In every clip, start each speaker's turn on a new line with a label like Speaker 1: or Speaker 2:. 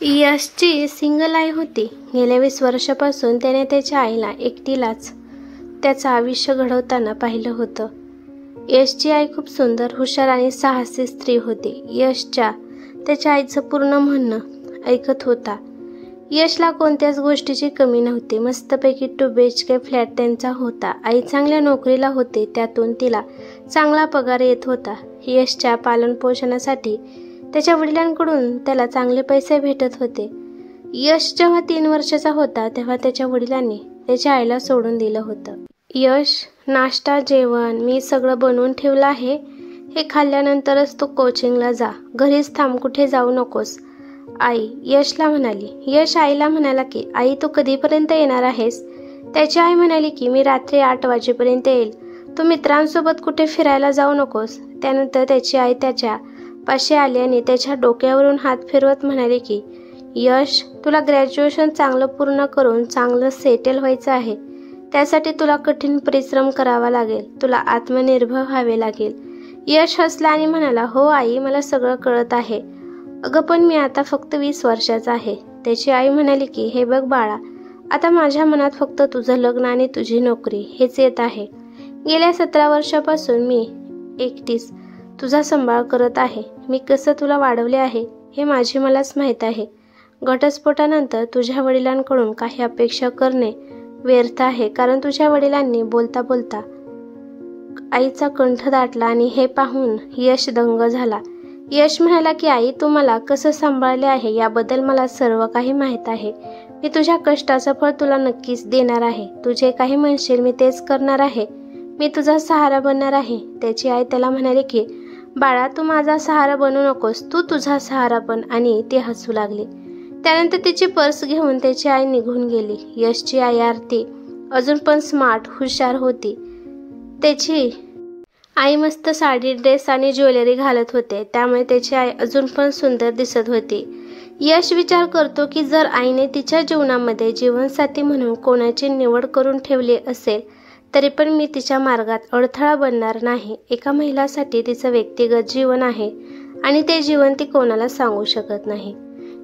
Speaker 1: यशची single I होती. गेल्या 20 वर्षापासून त्याने त्याच्या आईला एकटीलाच त्याचं आयुष्य घडवताना पाहिलं होतं. यशची आई खूप सुंदर, हुशार आणि साहसी स्त्री होती. त्याच्या आईचं पूर्ण म्हणणं ऐकत होता. यशला कोणत्याच गोष्टीची कमी नव्हती. मस्तपैकी 2 BHK फ्लॅट त्यांचा होता. आई चांगल्या नोकरीला होती, त्यातून तिला चांगला पगार येत होता. यशच्या पालनपोषणासाठी त्याच्या वडिलांकडून त्याला चांगले पैसे भेटत होते. यश जेव्हा 3 वर्षाचा होता तेव्हा त्याच्या वडिलांनी त्याच्या आईला सोडून दिलं होतं. यश, नाश्ता, जेवण मी सगळं बनवून ठेवलं आहे. हे खाल्ल्यानंतरच तू कोचिंगला जा. घरीच थांब, कुठे जाऊ नकोस, आई यशला म्हणाली. यश आईला म्हणाला की आई तू कधीपर्यंत येणार आहेस? त्याची आई म्हणाली की मी रात्री 8 वाजेपर्यंत येईल. तू मित्रांसोबत कुठे फिरायला जाऊ नकोस. त्यानंतर त्याची आई त्याच्या पाशी आली आणि त्याच्या डोक्यावरून हात फिरवत म्हणाले की यश, तुला ग्रॅज्युएशन चांगलं पूर्ण करून चांगलं सेटल व्हायचं आहे. त्यासाठी तुला कठीण परिश्रम करावा लागेल. तुला आत्मनिर्भर व्हावे लागेल. यश हसला आणि म्हणाला, हो आई, मला सगळं कळत आहे. अगं पण मी आता फक्त 20 वर्षाचा आहे. त्याची आई म्हणाली की हे बघ बाळा, आता माझ्या मनात फक्त तुझं लग्न आणि तुझी नोकरी हेच येत आहे. गेल्या 17 वर्षापासून मी एकटीच तुझा सांभाळ करत आहे. मी कसं तुला वाढवले आहे हे मलाच माहीत आहे. घटस्फोटानंतर तुझ्या वडिलांकडून काही अपेक्षा करणे व्यर्थ आहे, कारण तुझ्या वडिलांनी बोलता बोलता आईचा कंठ दाटला आणि हे पाहून यश दंग झाला. यश म्हणाला की आई, तू मला कसं सांभाळले आहे याबद्दल मला सर्व काही माहीत आहे. मी तुझ्या कष्टाचं फळ तुला नक्कीच देणार आहे. तू जे काही म्हणशील मी तेच करणार आहे. मी तुझा सहारा बनणार आहे. त्याची आई त्याला म्हणाली की बाळा, तू माझा सहारा बनू नकोस, तू तुझा सहारा बन. आणि ती हसू लागली. त्यानंतर तिची पर्स घेऊन त्याची आई निघून गेली. यशची आई आरती अजून पण स्मार्ट, हुशार होती. त्याची आई मस्त साडी, ड्रेस आणि ज्वेलरी घालत होते, त्यामुळे त्याची आई अजून पण सुंदर दिसत होती. यश विचार करतो की जर आईने तिच्या जीवनामध्ये जीवनसाथी म्हणून कोणाची निवड करून ठेवली असेल तरी पण मी तिच्या मार्गात अडथळा बनणार नाही. एका महिलासाठी तिचं व्यक्तिगत जीवन आहे आणि ते जीवन ती कोणाला सांगू शकत नाही.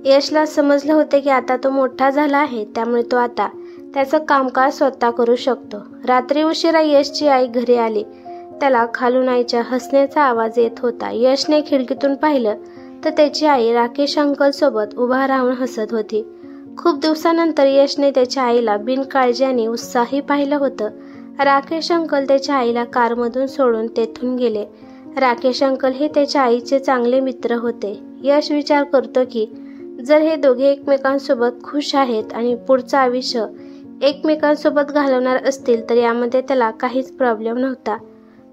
Speaker 1: यशला समजलं होतं की आता तो मोठा झाला आहे, त्यामुळे तो आता त्याचं कामकाज स्वतः करू शकतो. रात्री उशिरा यशची आई घरी आली. त्याला खालून आईच्या हसण्याचा आवाज येत होता. यशने खिडकीतून पाहिलं तर त्याची आई राकेश अंकल सोबत उभा राहून हसत होती. खूप दिवसानंतर यशने त्याच्या आईला बिनकाळजी आणि उत्साही पाहिलं होतं. राकेश अंकल त्याच्या आईला कारमधून सोडून तेथून गेले. राकेश अंकल हे त्याच्या आईचे चांगले मित्र होते. यश विचार करतो की जर हे दोघे एकमेकांसोबत खुश आहेत आणि पुढचं आयुष्य एकमेकांसोबत घालवणार असतील तर यामध्ये त्याला काहीच प्रॉब्लेम नव्हता.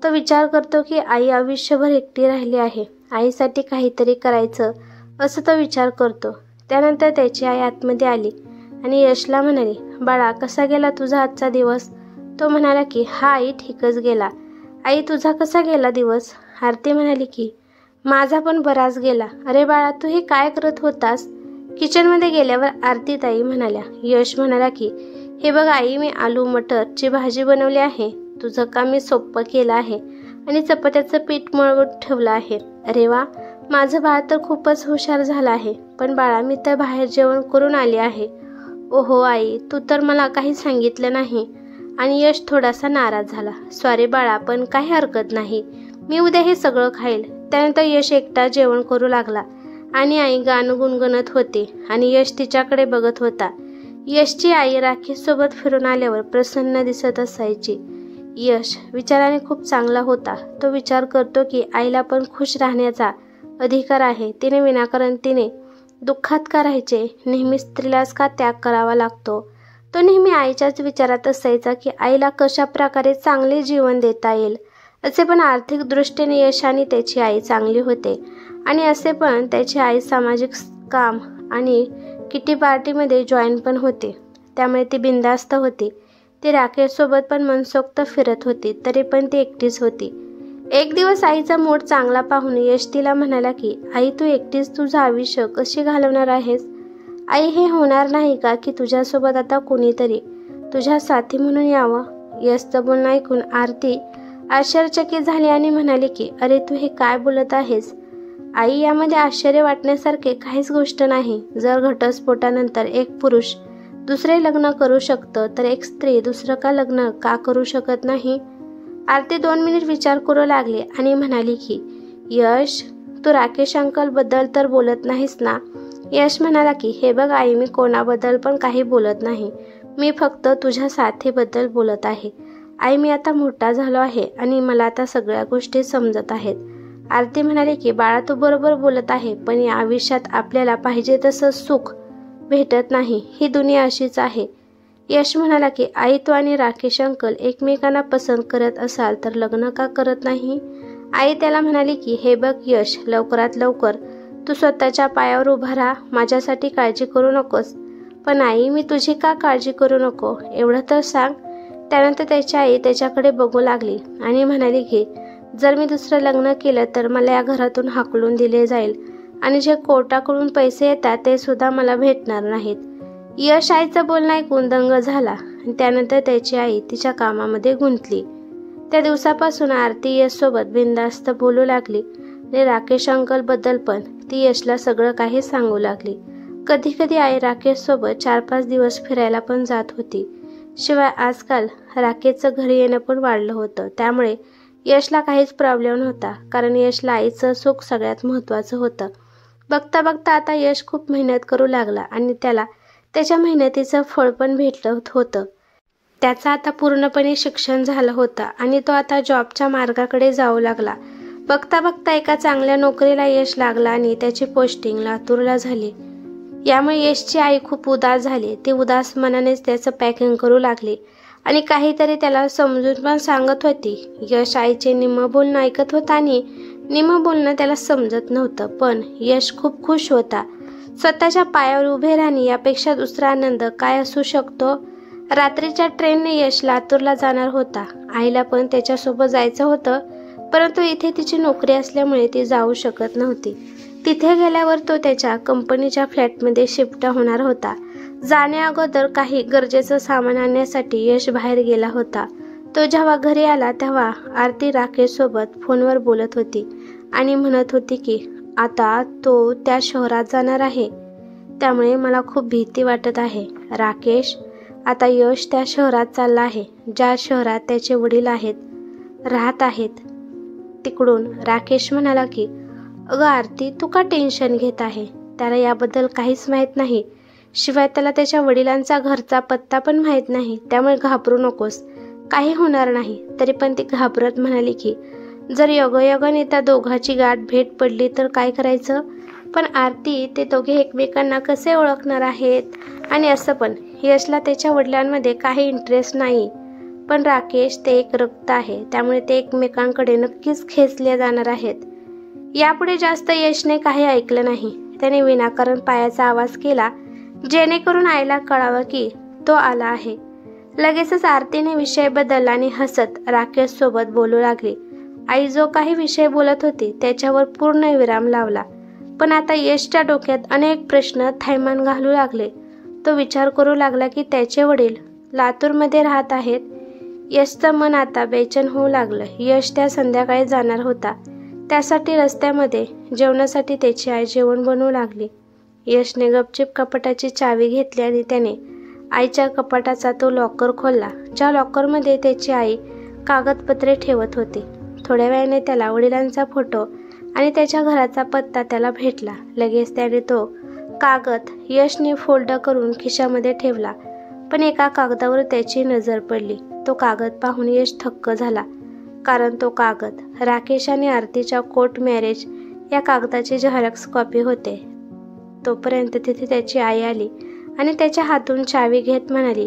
Speaker 1: तो विचार करतो की आई आयुष्यभर एकटी राहिली आहे. आईसाठी काहीतरी करायचं असं तो विचार करतो. त्यानंतर त्याची आई आतमध्ये आली आणि यशला म्हणाली, बाळा, कसा गेला तुझा आजचा दिवस? तो म्हणाला की हा आई, ठीकच गेला. आई, तुझा कसा गेला दिवस? आरती म्हणाली की माझा पण बराच गेला. अरे बाळा, तू हे काय करत होतास? किचनमध्ये गेल्यावर आरती ताई म्हणाल्या. यश म्हणाला की हे बघ आई, मी आलू मटरची भाजी बनवली आहे. तुझं काम मी सोपं केलं आहे आणि चपात्याचं पीठ मळवून ठेवलं आहे. अरे वा, माझं बाळ तर खूपच हुशार झालं आहे. पण बाळा, मी तर बाहेर जेवण करून आली आहे. ओहो आई, तू तर मला काही सांगितलं नाही. आणि यश थोडासा नाराज झाला. सॉरी बाळा, पण काही हरकत नाही, मी उद्या हे सगळं खाईल. त्यानंतर यश एकटा जेवण करू लागला आणि आई गाणं गुणगुणत होती आणि यश तिच्याकडे बघत होता. यशची आई राकेश सोबत फिरून आल्यावर प्रसन्न दिसत असायची. यश विचाराने खूप चांगला होता. तो विचार करतो की आईला पण खुश राहण्याचा अधिकार आहे. तिने विनाकारण दुःखात का राहायचे? नेहमी स्त्रीलाच का त्याग करावा लागतो? तो नेहमी आईच्याच विचारात असायचा की आईला कशा प्रकारे चांगले जीवन देता येईल. असे पण आर्थिक दृष्टीने यश आणि त्याची आई चांगली होते आणि असे पण त्याची आई सामाजिक काम आणि किटी पार्टीमध्ये जॉईन पण होते, त्यामुळे ती बिनधास्त होती. ती राकेशसोबत पण मनसोक्त फिरत होती, तरी पण ती एकटीच होती. एक दिवस आईचा मूड चांगला पाहून यश तिला म्हणाला की आई, तू एकटीच तुझं आयुष्य कशी घालवणार आहेस? आई, हे होणार नाही का की तुझ्यासोबत आता कोणीतरी तुझ्या साथी म्हणून यावं? यशचं बोलणं ऐकून आरती आश्चर्यचकित झाली आणि म्हणाली की अरे, तू हे काय बोलत आहेस? आई, यामध्ये आश्चर्य वाटण्यासारखे काहीच गोष्ट नाही. जर घटस्फोटानंतर एक पुरुष दुसरे लग्न करू शकतो तर एक स्त्री दुसरं का लग्न का करू शकत नाही? आरती 2 मिनिट विचार करू लागली आणि म्हणाली की यश, तू राकेश अंकल बद्दल तर बोलत नाहीस ना? यश म्हणाला की हे बघ आई, मी कोणाबद्दल पण काही बोलत नाही. मी फक्त तुझ्या साथीबद्दल बोलत आहे. आई, मी आता मोठा झालो आहे आणि मला आता सगळ्या गोष्टी समजत आहेत. आरती म्हणाली की बाळा, तू बरोबर बोलत आहे, पण या आयुष्यात आपल्याला पाहिजे तसं सुख भेटत नाही. ही दुनिया अशीच आहे. यश म्हणाला की आई, तू आणि राकेश अंकल एकमेकांना पसंत करत असाल तर लग्न का करत नाही? आई त्याला म्हणाली की हे बघ यश, लवकरात लवकर तू स्वतःच्या पायावर उभा राहा. माझ्यासाठी काळजी करू नकोस. पण आई, मी तुझी का काळजी करू नको एवढं तर सांग. त्यानंतर त्याची आई त्याच्याकडे बघू लागली आणि म्हणाली की जर मी दुसरं लग्न केलं तर मला या घरातून हाकलून दिले जाईल आणि जे कोर्टाकडून पैसे येतात ते सुद्धा मला भेटणार नाहीत. यश आईचं बोलणं ऐकून दंग झाला आणि त्यानंतर त्याची आई तिच्या कामामध्ये गुंतली. त्या दिवसापासून आरती यशसोबत बिनधास्त बोलू लागली आणि राकेश अंकल बद्दल पण ती यशला सगळं काही सांगू लागली. कधी कधी आई राकेश सोबत 4-5 दिवस फिरायला पण जात होती. शिवाय आजकाल राकेशचं घरी येणं पण वाढलं होतं. त्यामुळे यशला काहीच प्रॉब्लेम नव्हता, कारण यशला आईचं सुख सगळ्यात महत्त्वाचं होतं. बघता बघता आता यश खूप मेहनत करू लागला आणि त्याला त्याच्या मेहनतीचं फळ पण भेटलं होतं. त्याचं आता पूर्णपणे शिक्षण झालं होतं आणि तो आता जॉबच्या मार्गाकडे जाऊ लागला. बघता बघता एका चांगल्या नोकरीला यश लागला आणि त्याची पोस्टिंग लातूरला झाली. यामुळे यशची आई खूप उदास झाली. ती उदास मनानेच त्याचं पॅकिंग करू लागली आणि काहीतरी त्याला समजून पण सांगत होती. यश आईचे निम्म बोलणं ऐकत होता आणि निम्म बोलणं त्याला समजत नव्हतं. पण यश खूप खुश होता. स्वतःच्या पायावर उभे राहणे यापेक्षा दुसरा आनंद काय असू शकतो? रात्रीच्या ट्रेनने यश लातूरला जाणार होता. आईला पण त्याच्यासोबत जायचं होतं, परंतु इथे तिची नोकरी असल्यामुळे ती जाऊ शकत नव्हती. तिथे गेल्यावर तो त्याच्या कंपनीच्या फ्लॅटमध्ये शिफ्ट होणार होता. जाण्याअगोदर काही गरजेचं सामान आणण्यासाठी यश बाहेर गेला होता. तो जेव्हा घरी आला तेव्हा आरती राकेश सोबत फोनवर बोलत होती आणि म्हणत होती की आता तो त्या शहरात जाणार आहे, त्यामुळे मला खूप भीती वाटत आहे. राकेश, आता यश त्या शहरात चालला आहे ज्या शहरात त्याचे वडील राहत आहेत. तिकडून राकेश म्हणाला की अगं आरती, तू का टेन्शन घेत आहे? त्याला याबद्दल काहीच माहीत नाही. शिवाय त्याला त्याच्या वडिलांचा घरचा पत्ता पण माहीत नाही. त्यामुळे घाबरू नकोस, काही होणार नाही. तरी पण ती घाबरत म्हणाली की जर योगायोगाने त्या दोघांची गाठ भेट पडली तर काय करायचं? पण आरती, ते दोघे एकमेकांना कसे ओळखणार आहेत? आणि असं पण यशला त्याच्या वडिलांमध्ये काही इंटरेस्ट नाही. पण राकेश, ते एक रक्त आहे, त्यामुळे ते एकमेकांकडे नक्कीच खेचले जाणार आहेत. यापुढे जास्त यशने काही ऐकलं नाही. त्याने विनाकारण पायाचा आवाज केला जेणेकरून आईला कळावं की तो आला आहे. लगेचच आरतीने विषय बदलला आणि हसत राकेश सोबत बोलू लागली. आई जो काही विषय बोलत होती त्याच्यावर पूर्ण विराम लावला. पण आता यशच्या डोक्यात अनेक प्रश्न थैमान घालू लागले. तो विचार करू लागला की त्याचे वडील लातूरमध्ये राहत आहेत. यशचं मन आता बेचैन होऊ लागलं. यश त्या संध्याकाळी जाणार होता, त्यासाठी रस्त्यामध्ये जेवणासाठी त्याची आई जेवण बनवू लागली. यशने गपचिप कपाटाची चावी घेतली आणि त्याने आईच्या कपाटाचा तो लॉकर खोलला, ज्या लॉकरमध्ये त्याची आई कागदपत्रे ठेवत होती. थोड्या वेळाने त्याला वडिलांचा फोटो आणि त्याच्या घराचा पत्ता त्याला भेटला. लगेच त्याने तो कागद यशने फोल्ड करून खिशामध्ये ठेवला. पण एका कागदावर त्याची नजर पडली. तो कागद पाहून यश थक्क झाला, कारण तो कागद राकेश आणि आरतीच्या कोर्ट मॅरेज या कागदाची झेरॉक्स कॉपी होते. तोपर्यंत तिथे त्याची आई आली आणि त्याच्या हातून चावी घेत म्हणाली,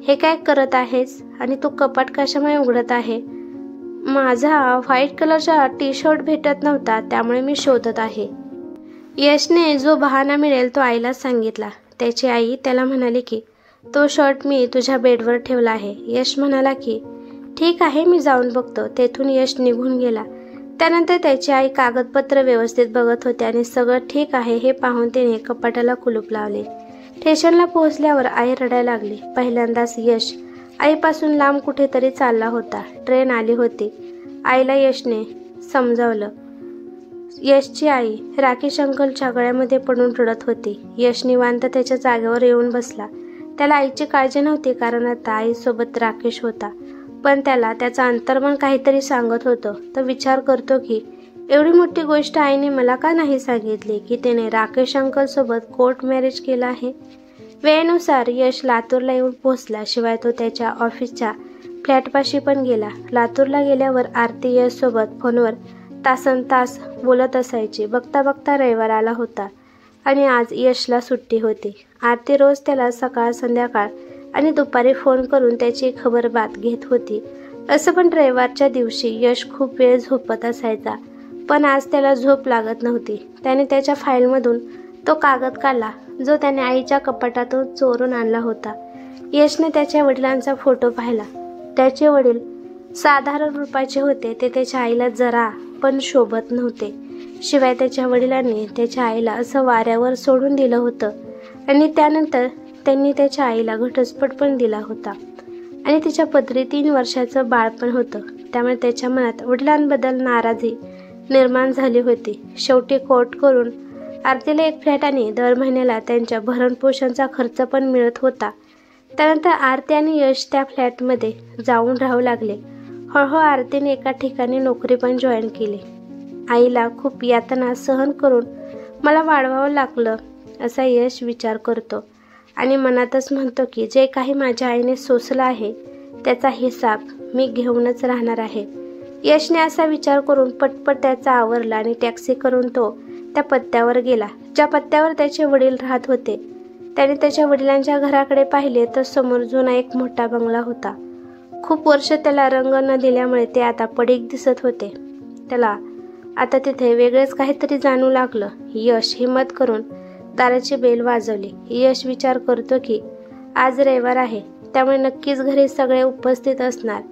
Speaker 1: हे काय करत आहेस आणि तू कपाट कशामुळे उघडत आहे? माझा व्हाईट कलरचा टी-शर्ट भेटत नव्हता, त्यामुळे मी शोधत आहे. यशने जो बहाणा मिळेल तो आईला सांगितला. त्याची आई त्याला म्हणाली की तो शर्ट मी तुझ्या बेडवर ठेवला आहे. यश म्हणाला की ठीक आहे, मी जाऊन बघतो. तेथून यश निघून गेला. त्यानंतर त्याची आई कागदपत्र व्यवस्थित बघत होते आणि सगळं ठीक आहे हे पाहून तिने कपाटाला कुलूप लावले. स्टेशनला पोहोचल्यावर आई रडायला लागली. पहिल्यांदाच यश आईपासून लांब कुठेतरी चालला होता. ट्रेन आली होती. आईला यशने समजावलं. यशची आई राकेश अंकलच्या गळ्यामध्ये पडून रडत होती. यश निवांत त्याच्या जागेवर येऊन बसला. त्याला आईची काळजी नव्हती, कारण आता आईसोबत राकेश होता. पण त्याला त्याचं अंतर्मन काहीतरी सांगत होतं. तो विचार करतो की एवढी मोठी गोष्ट आईने मला का नाही सांगितली की त्याने राकेश अंकल सोबत कोर्ट मॅरेज केलं आहे. वेळेनुसार यश लातूरला येऊन पोहोचला. शिवाय तो त्याच्या ऑफिसच्या फ्लॅटपाशी पण गेला. लातूरला गेल्यावर आरती यश सोबत फोनवर तासनतास बोलत असायची. बघता बघता रविवार आला होता आणि आज यशला सुट्टी होती. आरती रोज त्याला सकाळ, संध्याकाळ आणि दुपारी फोन करून त्याची खबरबात घेत होती. असं पण रविवारच्या दिवशी यश खूप वेळ झोपत असायचा, पण आज त्याला झोप लागत नव्हती. त्याने त्याच्या फाईलमधून तो कागद काढला जो त्याने आईच्या कपाटातून चोरून आणला होता. यशने त्याच्या वडिलांचा फोटो पाहिला. त्याचे वडील साधारण रूपाचे होते. ते त्याच्या आईला जरा पण शोभत नव्हते. शिवाय त्याच्या वडिलांनी त्याच्या आईला असं वाऱ्यावर सोडून दिलं होतं आणि त्यानंतर त्यांनी त्याच्या आईला घटस्फोट पण दिला होता आणि तिच्या पदरी 3 वर्षाचं बाळ पण होतं. त्यामुळे त्याच्या मनात वडिलांबद्दल नाराजी निर्माण झाली होती. शेवटी कोर्ट करून आरतीला एक फ्लॅट आणि दर महिन्याला त्यांच्या भरणपोषणाचा खर्च पण मिळत होता. त्यानंतर आरती आणि यश त्या फ्लॅटमध्ये जाऊन राहू लागले. हळूहळू आरतीने एका ठिकाणी नोकरी पण जॉईन केली. आईला खूप यातना सहन करून मला वाढवावं लागलं असा यश विचार करतो आणि मनातच म्हणतो की जे काही माझ्या आईने सोसलं आहे त्याचा हिसाब मी घेऊनच राहणार आहे. यशने असा विचार करून पटपट त्याचा आवरला आणि टॅक्सी करून तो त्या पत्त्यावर गेला ज्या पत्त्यावर त्याचे वडील राहत होते. त्याने त्याच्या वडिलांच्या घराकडे पाहिले तर समोर जुना एक मोठा बंगला होता. खूप वर्ष त्याला रंग न दिल्यामुळे ते आता पडीक दिसत होते. त्याला आता तिथे वेगळेच काहीतरी जाणू लागलं. यश हिम्मत करून दाराची बेल वाजवली. यश विचार करतो की आज रविवार आहे, त्यामुळे नक्कीच घरी सगळे उपस्थित असणार.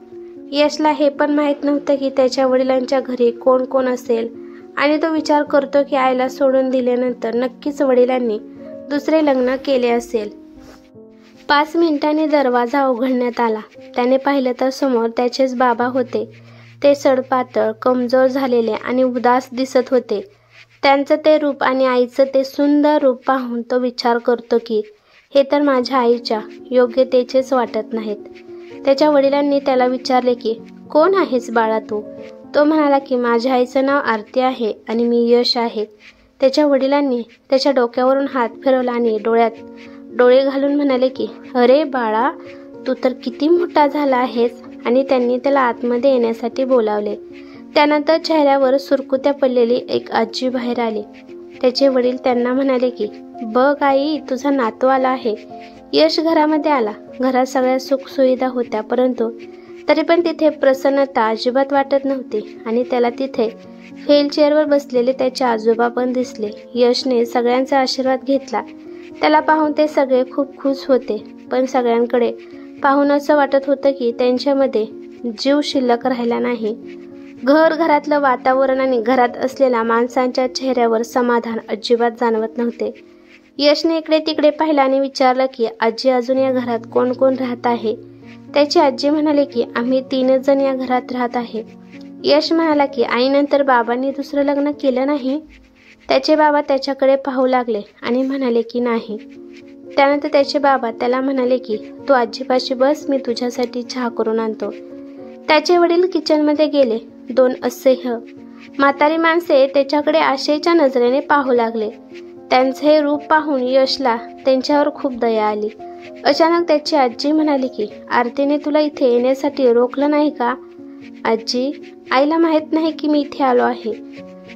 Speaker 1: यशला हे पण माहीत नव्हतं की त्याच्या वडिलांच्या घरी कोण कोण असेल आणि तो विचार करतो की आईला सोडून दिल्यानंतर नक्कीच वडिलांनी दुसरे लग्न केले असेल. 5 मिनिटांनी दरवाजा उघडण्यात आला. त्याने पाहिलं तर समोर त्याचेच बाबा होते. ते सडपातळ, कमजोर झालेले आणि उदास दिसत होते. त्यांचं ते रूप आणि आईचं ते सुंदर रूप पाहून तो विचार करतो की हे तर माझ्या आईच्या योग्यतेचेच वाटत नाहीत. त्याच्या वडिलांनी त्याला विचारले की कोण आहेस बाळा तू? तो म्हणाला की माझ्या आईचं नाव आरती आहे आणि मी यश आहे. त्याच्या वडिलांनी त्याच्या डोक्यावरून हात फिरवला आणि डोळ्यात डोळे घालून म्हणाले की अरे बाळा, तू तर किती मोठा झाला आहेस. आणि त्यांनी त्याला आतमध्ये येण्यासाठी बोलावले. त्यानंतर चेहऱ्यावर सुरकुत्या पडलेली एक आजी बाहेर आली. त्याचे वडील त्यांना म्हणाले की बघ आई, तुझा नातू आला आहे. यश घरामध्ये आला. घरात सगळ्या सुखसुविधा होत्या, परंतु तरी पण तिथे प्रसन्नता अजिबात वाटत नव्हती आणि त्याला तिथे व्हीलचेअरवर बसलेले त्याचे आजोबा पण दिसले. यशने सगळ्यांचा आशीर्वाद घेतला. त्याला पाहून ते सगळे खूप खुश होते, पण सगळ्यांकडे पाहून असं वाटत होतं की त्यांच्यामध्ये जीव शिल्लक राहिला नाही. घरातलं वातावरण आणि घरात असलेल्या माणसांच्या चेहऱ्यावर समाधान अजिबात जाणवत नव्हते. यशने इकडे तिकडे पाहिलं आणि विचारलं की आजी, अजून या घरात कोण कोण राहत आहे? त्याची आजी म्हणाले की आम्ही 3 जण या घरात राहत आहे. यश म्हणाला की आईनंतर बाबांनी दुसरं लग्न केलं नाही? त्याचे बाबा त्याच्याकडे पाहू लागले आणि म्हणाले की नाही. त्यानंतर त्याचे बाबा त्याला म्हणाले की तू आजीपाशी बस, मी तुझ्यासाठी चहा करून आणतो. त्याचे वडील किचनमध्ये गेले. 2 असह्य म्हातारी माणसे त्याच्याकडे आशेच्या नजरेने पाहू लागले. त्यांचे हे रूप पाहून यशला त्यांच्यावर खूप दया आली. अचानक त्याची आजी म्हणाली की आरतीने तुला इथे येण्यासाठी रोखलं नाही का? आजी, आईला माहित नाही की मी इथे आलो आहे.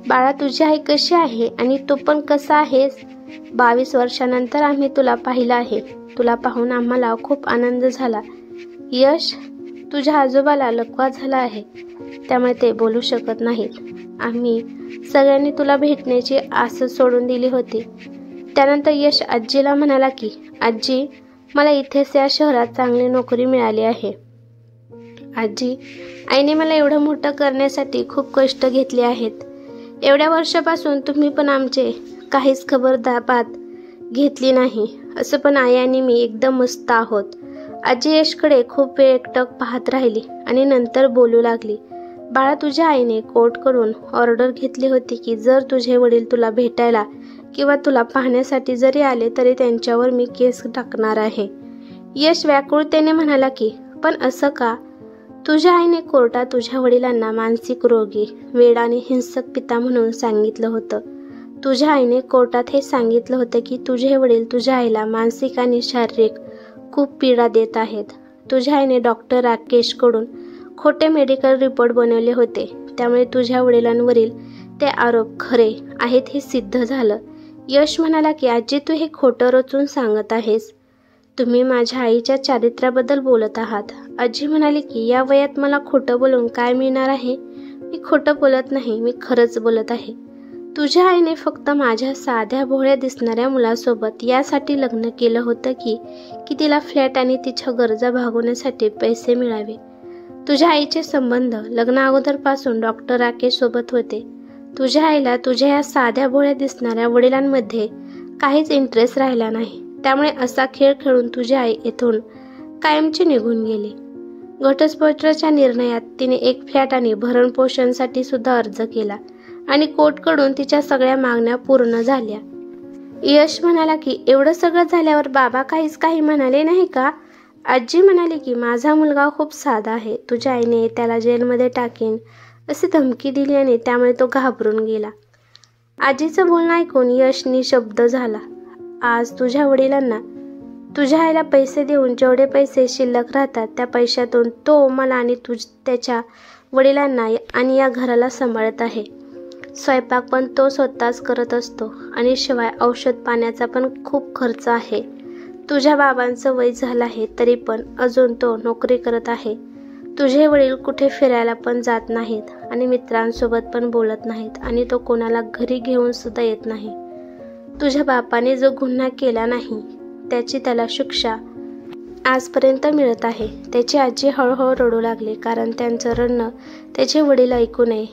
Speaker 1: बाळा, तुझी आई कशी आहे आणि तू पण कसा आहेस? 22 वर्षानंतर आम्ही तुला पाहिलं आहे. तुला पाहून आम्हाला खूप आनंद झाला. यश, तुझ्या आजोबाला लकवा झाला आहे, त्यामुळे ते बोलू शकत नाहीत. आम्ही सगळ्यांनी तुला भेटण्याची आस सोडून दिली होती. त्यानंतर यश आजीला म्हणाला की आजी, मला इथेच या शहरात चांगली नोकरी मिळाली आहे. आजी, आईने मला एवढं मोठं करण्यासाठी खूप कष्ट घेतले आहेत. एवढ्या वर्षापासून तुम्ही पण आमचे काहीच खबरदाबात घेतली नाही. असं पण आई आणि मी एकदम मस्त आहोत. आजी यशकडे खूप वेळ एकटक पाहत राहिली आणि नंतर बोलू लागली. बाळा, तुझ्या आईने कोर्टकडून ऑर्डर घेतली होती की जर तुझे वडील तुला भेटायला किंवा तुला पाहण्यासाठी जरी आले तरी त्यांच्यावर मी केस टाकणार आहे. यश व्याकुळतेने म्हणाला की पण असं का? तुझ्या आईने कोर्टात तुझ्या वडिलांना मानसिक रोगी, वेड आणि हिंसक पिता म्हणून सांगितलं होतं. तुझ्या आईने कोर्टात हे सांगितलं होतं की तुझे वडील तुझ्या आईला मानसिक आणि शारीरिक खूप पीडा देत आहेत. तुझ्या आईने डॉक्टर राकेशकडून खोटे मेडिकल रिपोर्ट बनवले होते, त्यामुळे तुझ्या वडिलांवरील ते आरोप खरे आहेत हे सिद्ध झालं. यश म्हणाला की आजी, तू हे खोटं रचून सांगत आहेस. तुम्ही माझ्या आईच्या चारित्र्याबद्दल बोलत आहात. आजी म्हणाली की या वयात मला खोटं बोलून काय मिळणार आहे? मी खोटं बोलत नाही, मी खरंच बोलत आहे. तुझ्या आईने फक्त माझ्या साध्या भोळ्या दिसणाऱ्या मुलासोबत यासाठी लग्न केलं होतं की तिला फ्लॅट आणि तिच्या गरजा भागवण्यासाठी पैसे मिळावे. तुझ्या आईचे संबंध लग्ना अगोदरपासून डॉक्टर राकेश सोबत होते. तुझ्या आईला तुझ्या या साध्या भोळ्या दिसणाऱ्या वडिलांमध्ये काहीच इंटरेस्ट राहिला नाही, त्यामुळे असा खेळ खेळून तुझी आई येथून कायमची निघून गेली. घटस्फोटाच्या निर्णयात तिने एक फ्लॅट आणि भरणपोषणासाठी सुद्धा अर्ज केला आणि कोर्टकडून तिच्या सगळ्या मागण्या पूर्ण झाल्या. यश म्हणाला की एवढं सगळं झाल्यावर बाबा काही म्हणाले नाही का? आजी म्हणाली की माझा मुलगा खूप साधा आहे. तुझ्या आईने त्याला जेलमध्ये टाकेन अशी धमकी दिली आणि त्यामुळे तो घाबरून गेला. आजीचं बोलणं ऐकून यश निशब्द झाला. आज तुझ्या वडिलांना तुझ्या आईला पैसे देऊन जेवढे पैसे शिल्लक राहतात त्या पैशातून तो मला आणि त्याच्या वडिलांना आणि या घराला सांभाळत आहे. स्वयंपाक पण तो स्वतःच करत असतो आणि शिवाय औषध पाण्याचा पण खूप खर्च आहे. तुझ्या बाबांचं वय झालं आहे तरी पण अजून तो नोकरी करत आहे. तुझे वडील कुठे फिरायला पण जात नाहीत आणि मित्रांसोबत पण बोलत नाहीत आणि तो कोणाला घरी घेऊन सुद्धा येत नाही. तुझ्या बापाने जो गुन्हा केला नाही त्याची त्याला शिक्षा आजपर्यंत मिळत आहे. त्याची आजी हळूहळू रडू लागली कारण त्यांचं रडणं त्याचे वडील ऐकू नये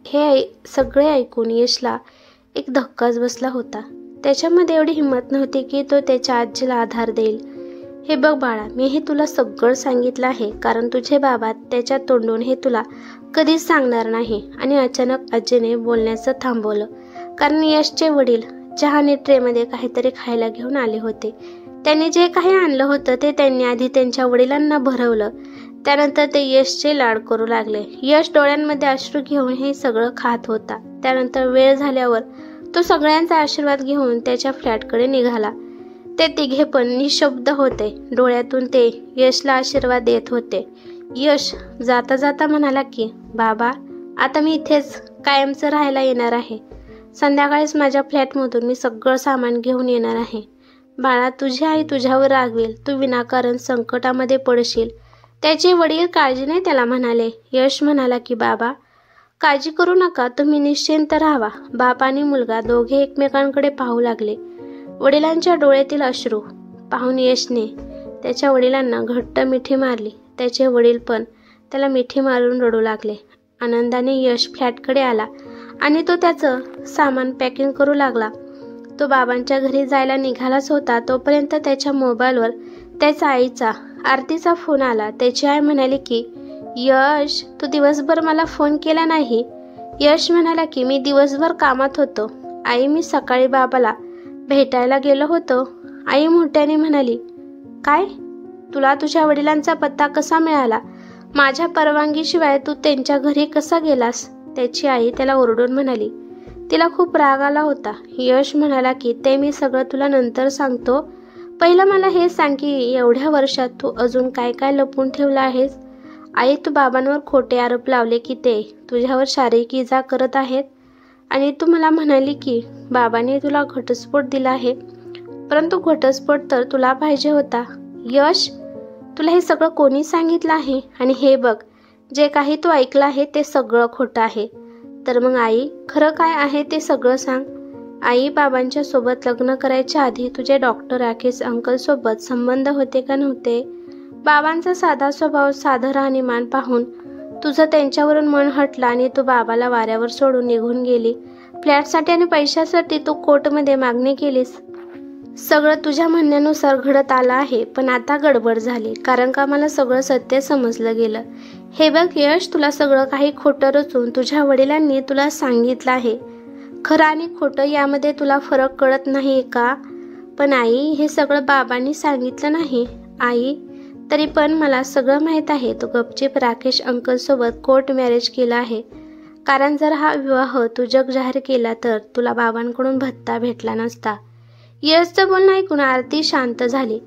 Speaker 1: हे सगळे ऐकून यशला एक धक्काच बसला होता. त्याच्यामध्ये एवढी हिंमत नव्हती की तो त्याच्या आजीला आधार देईल. हे बघ बाळा, मी हे तुला सगळं सांगितलं आहे कारण तुझे बाबा त्याच्या तोंडून हे तुला कधीच सांगणार नाही. आणि अचानक आजीने बोलण्याचं थांबवलं कारण यशचे वडील चहाने ट्रेमध्ये काहीतरी खायला घेऊन आले होते. त्यांनी जे काही आणलं होतं ते त्यांनी आधी त्यांच्या वडिलांना भरवलं, त्यानंतर ते यशचे लाड करू लागले. यश डोळ्यांमध्ये अश्रू घेऊन हे सगळं खात होता. त्यानंतर वेळ झाल्यावर तो सगळ्यांचा आशीर्वाद घेऊन त्याच्या फ्लॅटकडे निघाला. ते तिघे पण निशब्द होते. डोळ्यातून ते यशला आशीर्वाद देत होते. यश जाता जाता म्हणाला की बाबा, आता मी इथेच कायमचं राहायला येणार आहे. संध्याकाळीच माझ्या फ्लॅटमधून मी सगळं सामान घेऊन येणार आहे. बाळा, तुझी आई तुझ्यावर रागवेल, तू विनाकारण संकटामध्ये पडशील. त्याचे वडील काळजीने त्याला म्हणाले. यश म्हणाला की बाबा, काळजी करू नका, तुम्ही निश्चिंत राहावा. बाप आणि मुलगा दोघे एकमेकांकडे पाहू लागले. वडिलांच्या डोळ्यातील अश्रू पाहून यशने त्याच्या वडिलांना घट्ट मिठी मारली. त्याचे वडील पण त्याला मिठी मारून रडू लागले. आनंदाने यश फ्लॅटकडे आला आणि तो त्याचं सामान पॅकिंग करू लागला. तो बाबांच्या घरी जायला निघालाच होता तोपर्यंत त्याच्या मोबाईलवर त्याच्या आईचा आरतीचा फोन आला. त्याची आई म्हणाली की यश, तू दिवसभर मला फोन केला नाही. यश म्हणाला की मी दिवसभर कामात होतो आई, मी सकाळी बाबाला भेटायला गेलो होतो. आई मोठ्याने म्हणाली, काय? तुला तुझ्या वडिलांचा पत्ता कसा मिळाला? माझ्या परवानगीशिवाय तू त्यांच्या घरी कसा गेलास? त्याची आई त्याला ओरडून म्हणाली. तिला खूप राग आला होता. यश म्हणाला की ते मी सगळं तुला नंतर सांगतो, पहिलं मला हे सांग की एवढ्या वर्षात तू अजून काय काय लपवून ठेवलं आहेस? आई, तू बाबांवर खोटे आरोप लावले की ते तुझ्यावर शारीरिक इजा करत आहेत आणि तू मला म्हणाली की बाबांनी तुला घटस्फोट दिला आहे, परंतु घटस्फोट तर तुला पाहिजे होता. यश, तुला हे सगळं कोणी सांगितलं आहे? आणि हे बघ, जे काही तू ऐकलं आहे ते सगळं खोटं आहे. तर मग आई, खरं काय आहे ते सगळं सांग. आई, बाबांच्या सोबत लग्न करायच्या आधी तुझे डॉक्टर राकेश अंकल सोबत संबंध होते का नव्हते? बाबांचा साधा स्वभाव, साधं राहणीमान पाहून तुझं त्यांच्यावरून मन हटलं आणि तू बाबाला वाऱ्यावर सोडून निघून गेली. फ्लॅटसाठी आणि पैशासाठी तू कोर्टमध्ये मागणी केलीस. सगळं तुझ्या म्हणण्यानुसार घडत आलं आहे, पण आता गडबड झाली कारण का मला सगळं सत्य समजलं गेलं. हे बघ यश, तुला सगळं काही खोटं रचून तुझ्या वडिलांनी तुला सांगितलं आहे. खरं आणि खोटं यामध्ये तुला फरक कळत नाही का? पण आई, हे सगळं बाबांनी सांगितलं नाही. आई, तरी पण मला सगळं माहीत आहे. तू गपचीप राकेश अंकलसोबत कोर्ट मॅरेज केलं आहे. कारण जर हा विवाह तू जग जाहीर केला तर तुला बाबांकडून भत्ता भेटला नसता. यशचं बोलणं ऐकून आरती शांत झाली.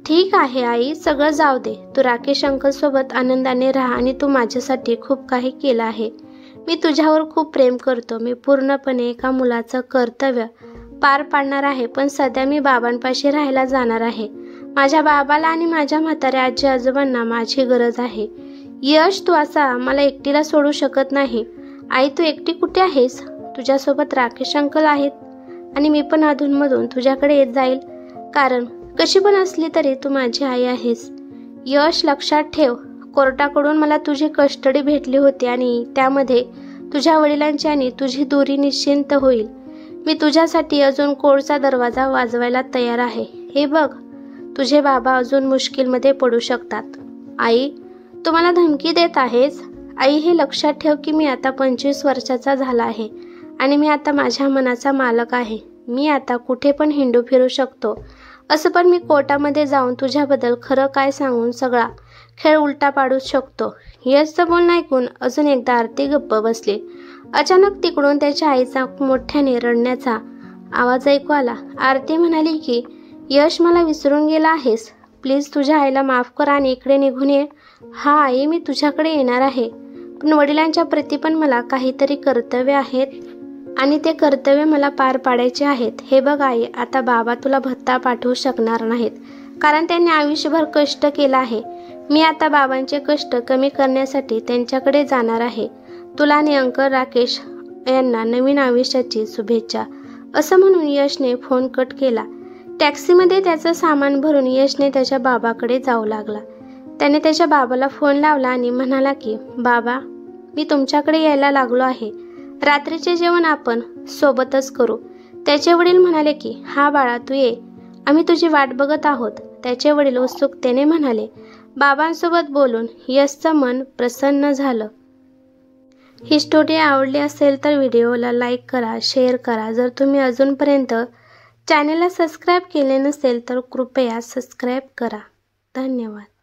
Speaker 1: ठीक आहे आई, सगळं जाऊ दे. तू राकेश अंकलसोबत आनंदाने राहा आणि तू माझ्यासाठी खूप काही केलं आहे. मी तुझ्यावर खूप प्रेम करतो. मी पूर्णपणे एका मुलाचं कर्तव्य पार पाडणार आहे. पण सध्या मी बाबांपाशी राहायला जाणार आहे. माझ्या बाबाला आणि माझ्या म्हाताऱ्या आजी आजोबांना माझी गरज आहे. यश, तू असा मला एकटीला सोडू शकत नाही. आई, तू एकटी कुठे आहेस? तुझ्यासोबत राकेश अंकल आहेत आणि मी पण अधूनमधून तुझ्याकडे येत जाईल. कारण कशी पण असली तरी तू माझी आई आहेस. यश, लक्षात ठेव, कोर्टाकडून मला तुझी कस्टडी भेटली होती आणि त्यामध्ये तुझ्या वडिलांची आणि तुझी दूरी निश्चिंत होईल. मी तुझ्यासाठी अजून कोर्टचा दरवाजा वाजवायला तयार आहे. हे बघ, तुझे बाबा अजून मुश्किलमध्ये पडू शकतात. आई, तू मला धमकी देत आहेस? आई, हे लक्षात ठेव की मी आता 25 वर्षाचा झाला आहे आणि मी आता माझ्या मनाचा मालक आहे. मी आता कुठे पण हिंडू फिरू शकतो. असं पण मी कोर्टामध्ये जाऊन तुझ्याबद्दल खरं काय सांगून सगळा खेळ उलटा पाडू शकतो. यशचं बोलणं ऐकून अजून एकदा आरती गप्प बसली. अचानक तिकडून त्याच्या आईचा मोठ्याने रडण्याचा आवाज ऐकू आला. आरती म्हणाली की यश, मला विसरून गेला आहेस. प्लीज तुझ्या आईला माफ कर आणि इकडे निघून ये. हा आई, मी तुझ्याकडे येणार आहे. पण वडिलांच्या प्रती पण मला काहीतरी कर्तव्य आहेत आणि ते कर्तव्य मला पार पाडायचे आहेत. हे बघ आई, आता बाबा तुला भत्ता पाठवू शकणार नाहीत कारण त्यांनी आयुष्यभर कष्ट केलं आहे. मी आता बाबांचे कष्ट कमी करण्यासाठी त्यांच्याकडे जाणार आहे. तुला आणि अंकल राकेश यांना नवीन आयुष्याची शुभेच्छा. असं म्हणून यशने फोन कट केला. टॅक्सीमध्ये त्याचं सामान भरून यशने त्याच्या बाबाकडे जाऊ लागला. त्याने त्याच्या बाबाला फोन लावला आणि म्हणाला की बाबा, मी तुमच्याकडे यायला लागलो आहे. रात्रीचे जेवण आपण सोबतच करू. त्याचे वडील म्हणाले की हा बाळा, तू ये, आम्ही तुझी वाट बघत आहोत. त्याचे वडील उत्सुकतेने म्हणाले. बाबांसोबत बोलून यशचं मन प्रसन्न झालं. ही स्टोरी आवडली असेल तर व्हिडिओला लाईक करा, शेअर करा. जर तुम्ही अजूनपर्यंत चॅनलला सबस्क्राईब केले नसेल तर कृपया सबस्क्राईब करा. धन्यवाद.